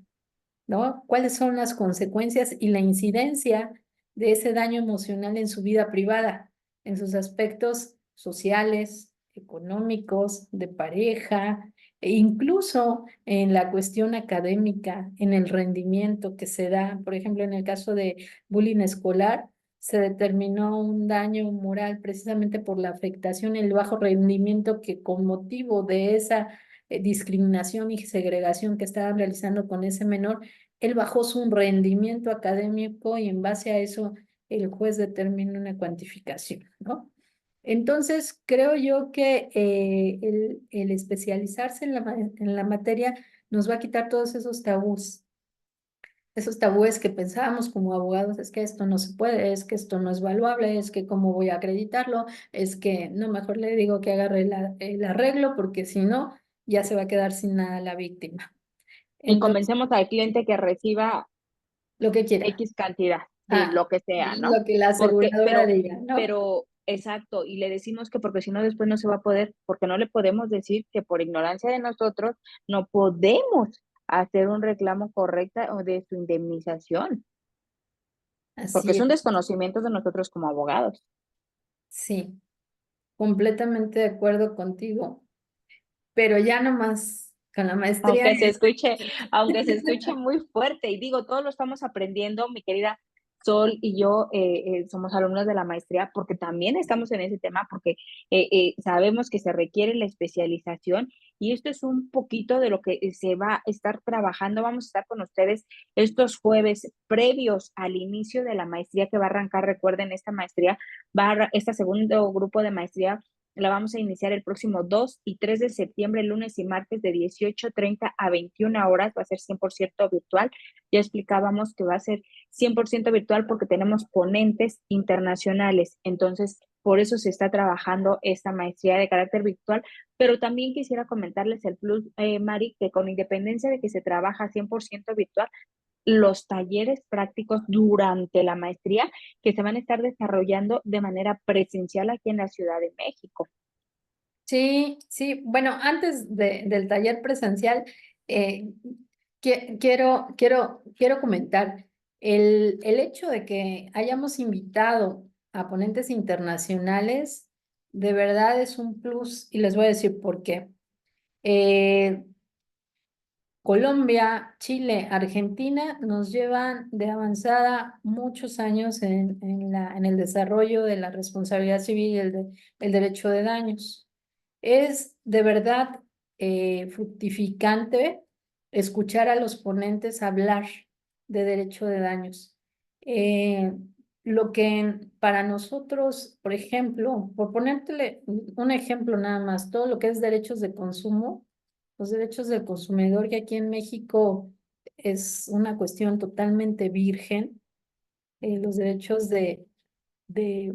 ¿no? ¿Cuáles son las consecuencias y la incidencia de ese daño emocional en su vida privada, en sus aspectos sociales, económicos, de pareja, e incluso en la cuestión académica, en el rendimiento que se da? Por ejemplo, en el caso de bullying escolar, se determinó un daño moral precisamente por la afectación, el bajo rendimiento que con motivo de esa discriminación y segregación que estaban realizando con ese menor, él bajó su rendimiento académico y en base a eso el juez determina una cuantificación, ¿no? Entonces, creo yo que el especializarse en la materia nos va a quitar todos esos tabúes que pensábamos como abogados, es que esto no se puede, es que esto no es valuable, es que cómo voy a acreditarlo, es que no, mejor le digo que agarre el arreglo porque si no, ya se va a quedar sin nada la víctima. Y Entonces, convencemos al cliente que reciba lo que quiera. X cantidad, sí, Ah, lo que sea, ¿no? lo que la Porque, aseguradora diga, ¿no? exacto, y le decimos que porque si no después no se va a poder, porque no le podemos decir que por ignorancia de nosotros no podemos hacer un reclamo correcto o de su indemnización, porque Así es un es, desconocimiento de nosotros como abogados. sí, completamente de acuerdo contigo, pero ya nomás con la maestría Aunque se es... escuche, aunque se escuche muy fuerte, y digo, todos lo estamos aprendiendo, mi querida Sol y yo somos alumnos de la maestría porque también estamos en ese tema, porque sabemos que se requiere la especialización y esto es un poquito de lo que se va a estar trabajando. Vamos a estar con ustedes estos jueves previos al inicio de la maestría que va a arrancar. Recuerden, esta maestría este segundo grupo de maestría la vamos a iniciar el próximo 2 y 3 de septiembre, lunes y martes de 18:30 a 21 horas. Va a ser 100% virtual. Ya explicábamos que va a ser 100% virtual porque tenemos ponentes internacionales. Entonces, por eso se está trabajando esta maestría de carácter virtual. Pero también quisiera comentarles el plus, Mari, que con independencia de que se trabaja 100% virtual, los talleres prácticos durante la maestría que se van a estar desarrollando de manera presencial aquí en la Ciudad de México. Sí, sí, bueno, antes del taller presencial, eh, quiero comentar el hecho de que hayamos invitado a ponentes internacionales, de verdad es un plus y les voy a decir por qué. Eh, Colombia, Chile, Argentina nos llevan de avanzada muchos años en el desarrollo de la responsabilidad civil y el derecho de daños. Es de verdad fructificante escuchar a los ponentes hablar de derecho de daños. Eh, lo que para nosotros, por ejemplo, por ponértele un ejemplo nada más, todo lo que es derechos de consumo, los derechos del consumidor, que aquí en México es una cuestión totalmente virgen, los derechos de, de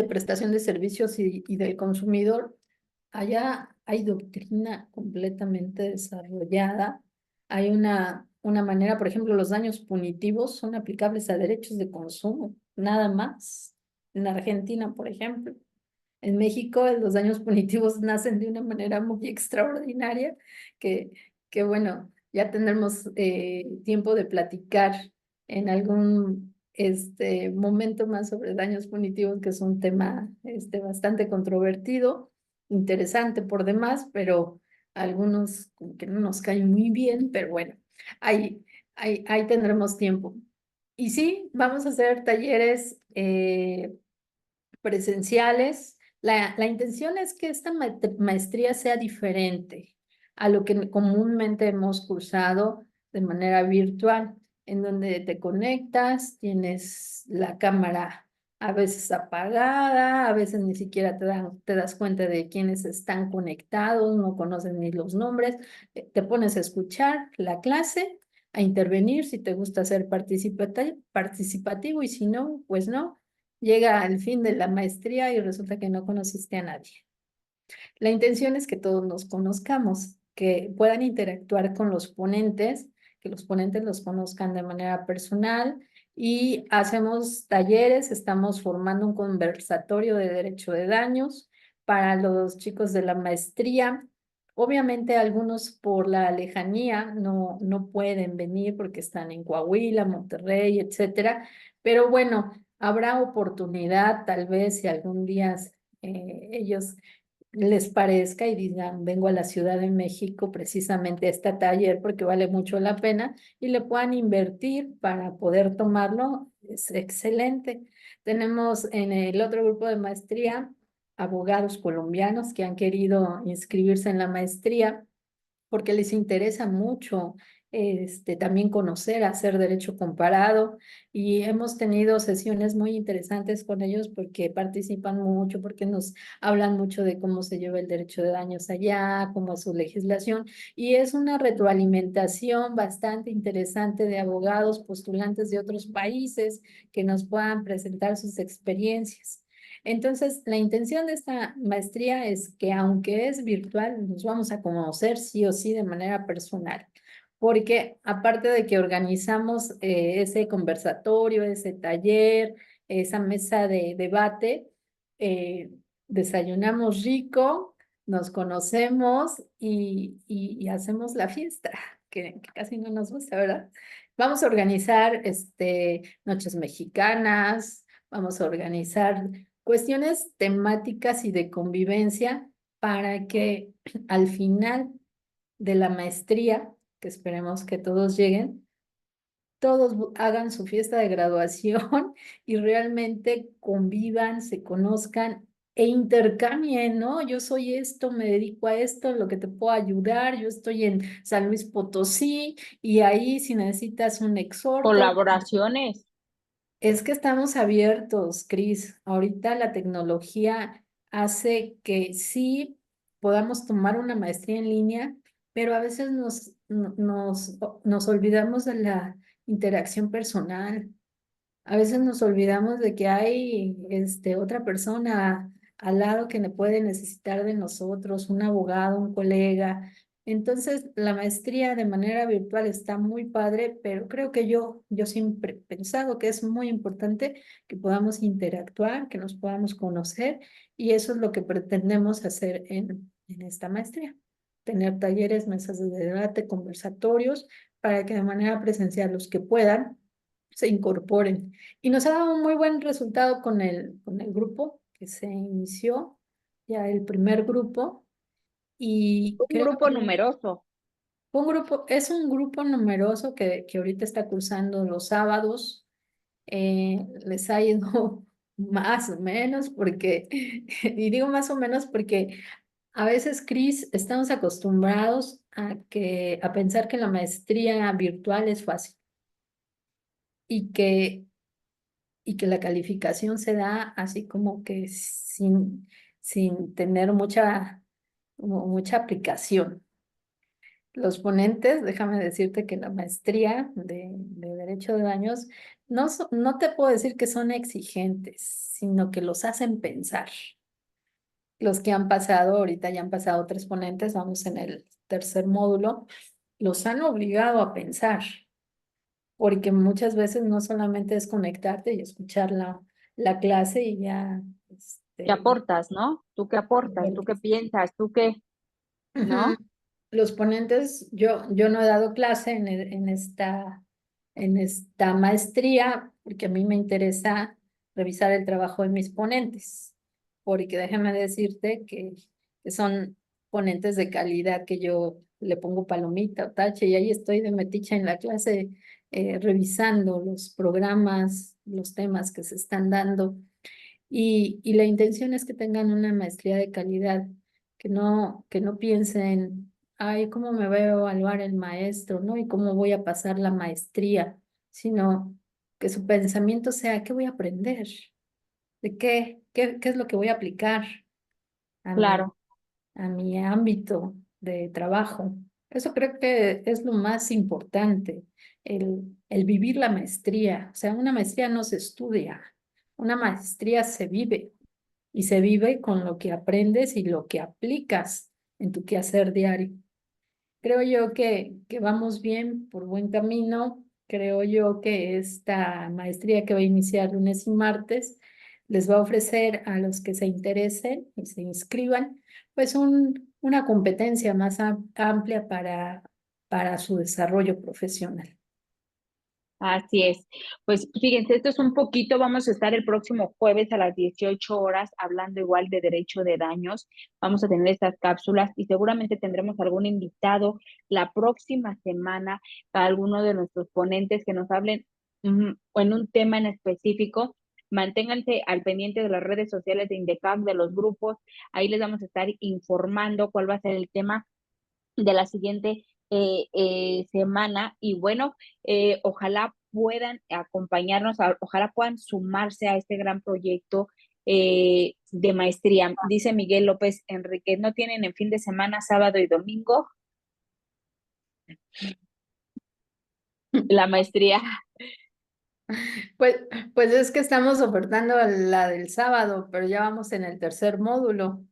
prestación de servicios y del consumidor, allá hay doctrina completamente desarrollada. Hay una manera, por ejemplo, los daños punitivos son aplicables a derechos de consumo, nada más. En Argentina, por ejemplo. En México, los daños punitivos nacen de una manera muy extraordinaria que, que bueno, ya tendremos tiempo de platicar en algún momento más sobre daños punitivos, que es un tema bastante controvertido, interesante por demás, pero algunos como que no nos caen muy bien, pero bueno, ahí tendremos tiempo. Y sí, vamos a hacer talleres presenciales. La intención es que esta maestría sea diferente a lo que comúnmente hemos cursado de manera virtual, en donde te conectas, tienes la cámara a veces apagada, a veces ni siquiera te das cuenta de quiénes están conectados, no conoces ni los nombres, te pones a escuchar la clase, a intervenir si te gusta ser participativo y si no, pues no. Llega al fin de la maestría y resulta que no conociste a nadie. La intención es que todos nos conozcamos que puedan interactuar con los ponentes, que los ponentes los conozcan de manera personal y hacemos talleres, estamos formando un conversatorio de derecho de daños para los chicos de la maestría. Obviamente algunos por la lejanía no pueden venir porque están en Coahuila, Monterrey, etcétera, pero bueno, habrá oportunidad tal vez si algún día ellos les parezca y digan, vengo a la Ciudad de México precisamente a este taller porque vale mucho la pena y le puedan invertir para poder tomarlo, es excelente. Tenemos en el otro grupo de maestría abogados colombianos que han querido inscribirse en la maestría porque les interesa mucho también conocer, hacer derecho comparado y hemos tenido sesiones muy interesantes con ellos porque participan mucho, porque nos hablan mucho de cómo se lleva el derecho de daños allá, cómo es su legislación y es una retroalimentación bastante interesante de abogados postulantes de otros países que nos puedan presentar sus experiencias. Entonces, la intención de esta maestría es que aunque es virtual, nos vamos a conocer sí o sí de manera personal, porque aparte de que organizamos ese conversatorio, ese taller, esa mesa de debate, eh, desayunamos rico, nos conocemos y hacemos la fiesta, que casi no nos gusta, ¿verdad? Vamos a organizar noches mexicanas, vamos a organizar cuestiones temáticas y de convivencia para que al final de la maestría, que esperemos que todos lleguen, todos hagan su fiesta de graduación y realmente convivan, se conozcan e intercambien, ¿no? Yo soy esto, me dedico a esto, lo que te puedo ayudar, yo estoy en San Luis Potosí y ahí si necesitas un exhorto. Colaboraciones. Es que estamos abiertos, Cris. Ahorita la tecnología hace que sí podamos tomar una maestría en línea, pero a veces nos olvidamos de la interacción personal. A veces nos olvidamos de que hay otra persona al lado que ne puede necesitar de nosotros, un abogado, un colega. Entonces, la maestría de manera virtual está muy padre, pero creo que yo siempre he pensado que es muy importante que podamos interactuar, que nos podamos conocer, y eso es lo que pretendemos hacer en esta maestría. Tener talleres, mesas de debate, conversatorios, para que de manera presencial los que puedan se incorporen. Y nos ha dado un muy buen resultado con el grupo que se inició, ya el primer grupo, y Un creo grupo que numeroso. es un grupo numeroso que ahorita está cursando los sábados. Les ha ido más o menos porque, y digo más o menos porque a veces, Cris, estamos acostumbrados a pensar que la maestría virtual es fácil y que la calificación se da así como que sin tener mucha aplicación. Los ponentes, déjame decirte que la maestría de Derecho de Daños no te puedo decir que son exigentes, sino que los hacen pensar. Los que han pasado, ahorita ya han pasado 3 ponentes, vamos en el tercer módulo, los han obligado a pensar porque muchas veces no solamente es conectarte y escuchar la clase y ya, ¿Qué aportas, no? ¿Tú qué aportas? ¿Tú qué piensas? ¿Tú qué? Ujú. ¿No? Los ponentes, yo no he dado clase en esta maestría porque a mí me interesa revisar el trabajo de mis ponentes, porque déjame decirte que son ponentes de calidad que yo le pongo palomita o tache y ahí estoy de metiche en la clase revisando los programas, los temas que se están dando y la intención es que tengan una maestría de calidad, que no piensen, ay, ¿cómo me va a evaluar el maestro, no? ¿Y cómo voy a pasar la maestría? Sino que su pensamiento sea, ¿qué voy a aprender? ¿De qué es lo que voy a aplicar a mi, Claro, a mi ámbito de trabajo? Eso creo que es lo más importante, el vivir la maestría. O sea, una maestría no se estudia, una maestría se vive y se vive con lo que aprendes y lo que aplicas en tu quehacer diario. Creo yo que vamos bien, por buen camino. Creo yo que esta maestría que va a iniciar lunes y martes les va a ofrecer a los que se interesen y se inscriban, pues una competencia más amplia para su desarrollo profesional. Así es. Pues fíjense, esto es un poquito, vamos a estar el próximo jueves a las 18 horas hablando igual de derecho de daños. Vamos a tener estas cápsulas y seguramente tendremos algún invitado la próxima semana, a alguno de nuestros ponentes que nos hablen en un tema en específico. Manténganse al pendiente de las redes sociales de INDECAC, de los grupos. Ahí les vamos a estar informando cuál va a ser el tema de la siguiente semana. Y bueno, ojalá puedan acompañarnos, ojalá puedan sumarse a este gran proyecto de maestría. Dice Miguel López Enrique, ¿no tienen en fin de semana, sábado y domingo la maestría? Pues, pues es que estamos ofertando la del sábado, pero ya vamos en el tercer módulo.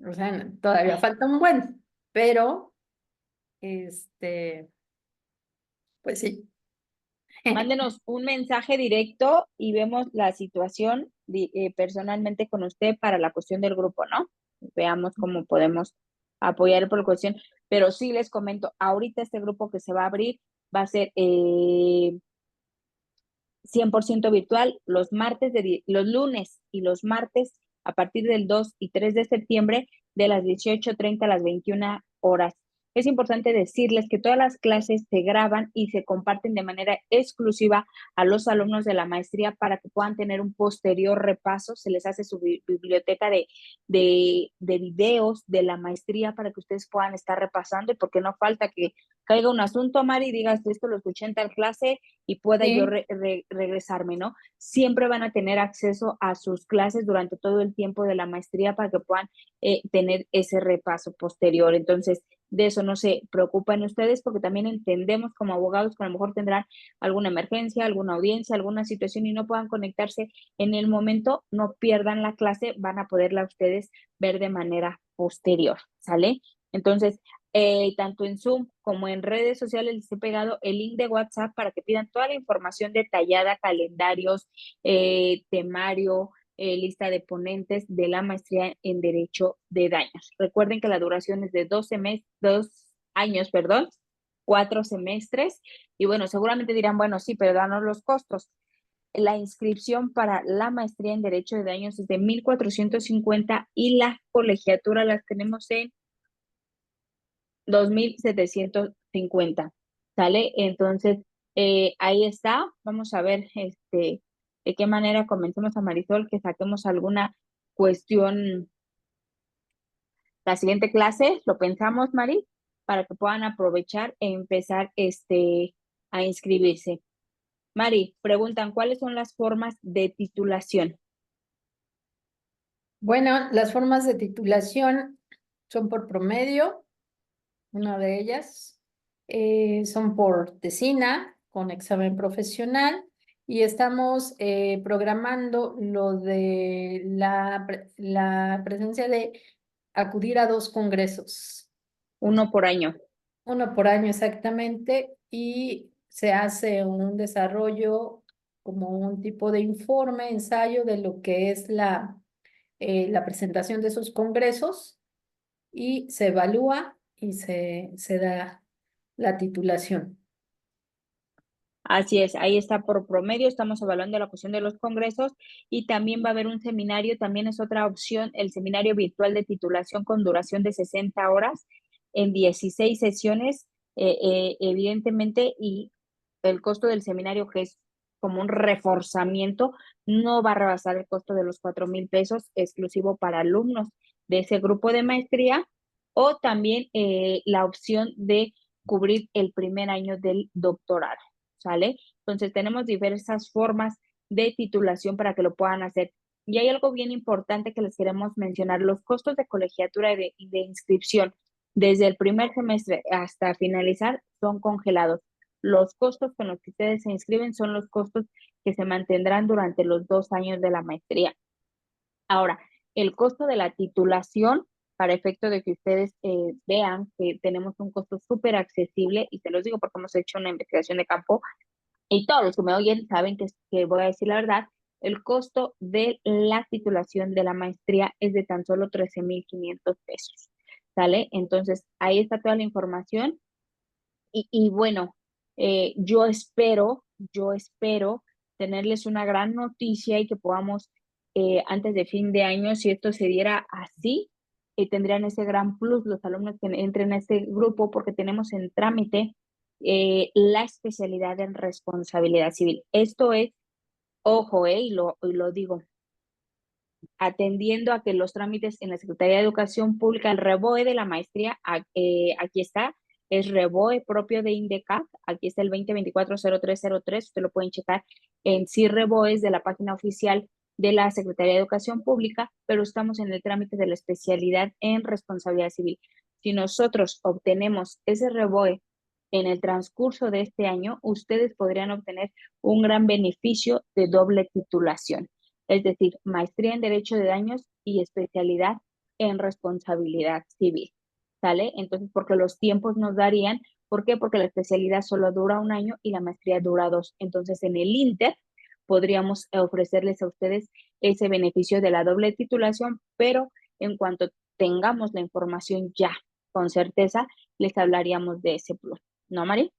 O sea, todavía falta un buen, pero este, pues sí. Mándenos un mensaje directo y vemos la situación personalmente con usted para la cuestión del grupo, ¿no? Veamos cómo podemos apoyar por cuestión. Pero sí les comento, ahorita este grupo que se va a abrir va a ser 100% virtual los lunes y los martes a partir del 2 y 3 de septiembre de las 18:30 a las 21 horas. Es importante decirles que todas las clases se graban y se comparten de manera exclusiva a los alumnos de la maestría para que puedan tener un posterior repaso. Se les hace su biblioteca de videos de la maestría para que ustedes puedan estar repasando y porque no falta que caiga un asunto, Mari, y digas, esto lo escuché en tal clase y pueda yo Sí, regresarme, ¿no? Siempre van a tener acceso a sus clases durante todo el tiempo de la maestría para que puedan tener ese repaso posterior. Entonces, de eso no se preocupen ustedes porque también entendemos como abogados que a lo mejor tendrán alguna emergencia, alguna audiencia, alguna situación y no puedan conectarse en el momento, no pierdan la clase, van a poderla ustedes ver de manera posterior, ¿sale? Entonces, tanto en Zoom como en redes sociales les he pegado el link de WhatsApp para que pidan toda la información detallada, calendarios, temario, lista de ponentes de la maestría en Derecho de Daños. Recuerden que la duración es de 2 años, perdón, 4 semestres. Y bueno, seguramente dirán, bueno, sí, pero danos los costos. La inscripción para la maestría en Derecho de Daños es de 1,450 y la colegiatura las tenemos en 2,750. ¿Sale? Entonces, ahí está. Vamos a ver de qué manera convencemos a Marisol que saquemos alguna cuestión la siguiente clase. Lo pensamos, Mari, para que puedan aprovechar e empezar a inscribirse. Mari, preguntan, ¿cuáles son las formas de titulación? bueno, las formas de titulación son por promedio, una de ellas, son por tesina con examen profesional y estamos programando lo de la presencia de acudir a 2 congresos. Uno por año. Uno por año exactamente, y se hace un desarrollo como un tipo de informe, ensayo de lo que es la presentación de esos congresos y se evalúa y se da la titulación. Así es, ahí está por promedio, estamos evaluando la cuestión de los congresos y también va a haber un seminario, también es otra opción, el seminario virtual de titulación con duración de 60 horas en 16 sesiones, evidentemente, y el costo del seminario, que es como un reforzamiento, no va a rebasar el costo de los 4,000 pesos exclusivo para alumnos de ese grupo de maestría, o también la opción de cubrir el primer año del doctorado. ¿Sale? Entonces tenemos diversas formas de titulación para que lo puedan hacer. Y hay algo bien importante que les queremos mencionar, los costos de colegiatura y de inscripción desde el primer semestre hasta finalizar son congelados. Los costos con los que ustedes se inscriben son los costos que se mantendrán durante los 2 años de la maestría. Ahora, el costo de la titulación para efecto de que ustedes vean que tenemos un costo súper accesible, y se los digo porque hemos hecho una investigación de campo y todos los que me oyen saben que voy a decir la verdad. El costo de la titulación de la maestría es de tan solo 13,500 pesos, ¿sale? Entonces, ahí está toda la información. Y bueno, yo espero tenerles una gran noticia y que podamos, antes de fin de año, si esto se diera así, tendrían ese gran plus los alumnos que entren a este grupo, porque tenemos en trámite la especialidad en responsabilidad civil. Esto es, ojo, y lo digo, atendiendo a que los trámites en la Secretaría de Educación Pública, el REBOE de la maestría, aquí está, es REBOE propio de INDECAC, aquí está el 2024-0303, ustedes lo pueden checar en sí REBOEs de la página oficial de la Secretaría de Educación Pública, pero estamos en el trámite de la especialidad en responsabilidad civil. Si nosotros obtenemos ese REBOE en el transcurso de este año, ustedes podrían obtener un gran beneficio de doble titulación, es decir, maestría en Derecho de Daños y especialidad en responsabilidad civil, ¿sale? Entonces, porque los tiempos nos darían, ¿por qué? Porque la especialidad solo dura un año y la maestría dura 2. Entonces, en el Inter podríamos ofrecerles a ustedes ese beneficio de la doble titulación, pero en cuanto tengamos la información ya con certeza, les hablaríamos de ese plus. ¿No, Mari?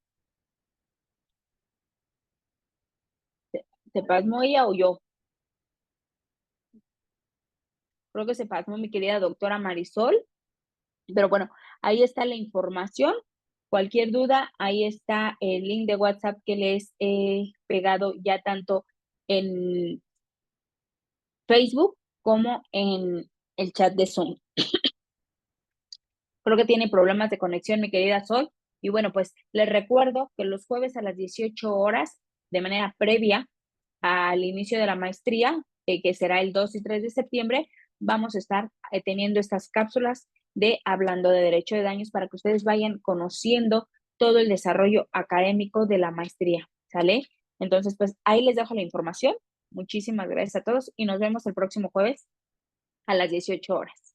¿Se pasmó ella o yo? Creo que se pasmó mi querida doctora Marisol. Pero bueno, ahí está la información. Cualquier duda, ahí está el link de WhatsApp que les he pegado ya tanto en Facebook como en el chat de Zoom. Creo que tiene problemas de conexión, mi querida Sol. Y bueno, pues les recuerdo que los jueves a las 18 horas, de manera previa al inicio de la maestría, que será el 2 y 3 de septiembre, vamos a estar teniendo estas cápsulas de Hablando de Derecho de Daños para que ustedes vayan conociendo todo el desarrollo académico de la maestría, ¿sale? Entonces, pues ahí les dejo la información. Muchísimas gracias a todos y nos vemos el próximo jueves a las 18 horas.